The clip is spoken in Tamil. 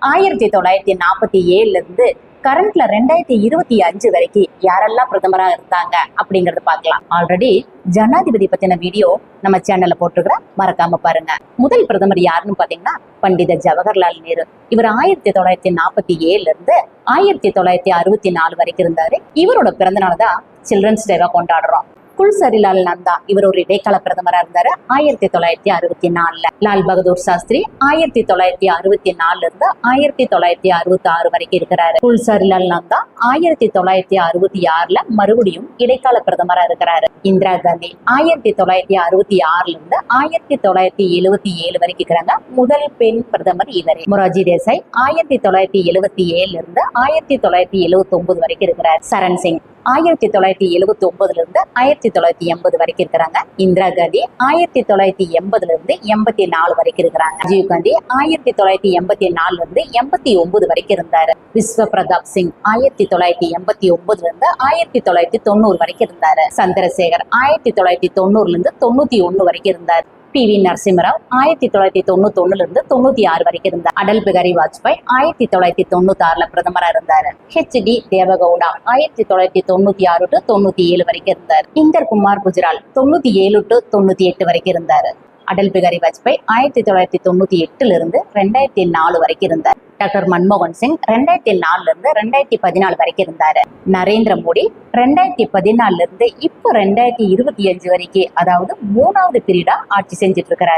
1947 இருந்து கரண்ட்ல 2025 வரைக்கும் யாரெல்லாம் பிரதமரா இருந்தாங்க அப்படிங்கறது பார்க்கலாம். ஆல்ரெடி ஜனாதிபதி பத்தின வீடியோ நம்ம சேனல்ல போட்டுருக்கிற, மறக்காம பாருங்க. முதல் பிரதமர் யாருன்னு பாத்தீங்கன்னா பண்டித ஜவஹர்லால் நேரு. இவர் 1947 இருந்து 1964 வரைக்கும் இருந்தாரு. இவரோட பிறந்த நாள் தான் சில்ட்ரன்ஸ் டேவா கொண்டாடுறோம். குல்சரிலால் நந்தா இவர் ஒரு இடைக்கால பிரதமரா இருந்தாரு 1964. லால் பகதூர் சாஸ்திரி 1964 இருந்து 1966 வரைக்கும் இருக்கிறாரு. குல்சரிலால் நந்தா 1966 மறுபடியும் இடைக்கால பிரதமரா இருக்கிறாரு. இந்திரா காந்தி 1966 இருந்து 1977 வரைக்கும் இருக்கிறாங்க. முதல் பெண் பிரதமர் இவரே. மொரார்ஜி தேசாய் 1977 இருந்து 1979 வரைக்கும் இருக்கிறார். சரண் சிங் 1979 இருந்து 1980 வரைக்கும் இருக்கிறாங்க. இந்திரா காந்தி 1980 இருந்து 84 வரைக்கும் இருக்கிறாங்க. ராஜீவ் காந்தி 1984 இருந்து 89 வரைக்கும் இருந்தாரு. விஸ்வ பிரதாப் சிங் 1989 இருந்து 1990 வரைக்கும் இருந்தாரு. சந்திரசேகர் 1990 இருந்து 91 வரைக்கும் இருந்தாரு. PV நரசிம்மராவ் 1991 இருந்து 96 வரைக்கும் இருந்தார். அடல் பிகாரி வாஜ்பாய் 1996 பிரதமரா இருந்தாரு. HD தேவகவுடா 1996 to 97 வரைக்கும் இருந்தார். இந்தர் குமார் குஜ்ரால் 97 to 98 வரைக்கும் இருந்தாரு. அடல் பிகாரி வாஜ்பாய் 1998 இருந்து 2004 வரைக்கும் இருந்தார். டாக்டர் மன்மோகன் சிங் 2004 இருந்து 2014 வரைக்கும் இருந்தாரு. நரேந்திர மோடி 2014 இருந்து இப்ப 2025 வரைக்கும், அதாவது 3வது பீரியடா ஆட்சி செஞ்சுட்டு இருக்கிறாரு.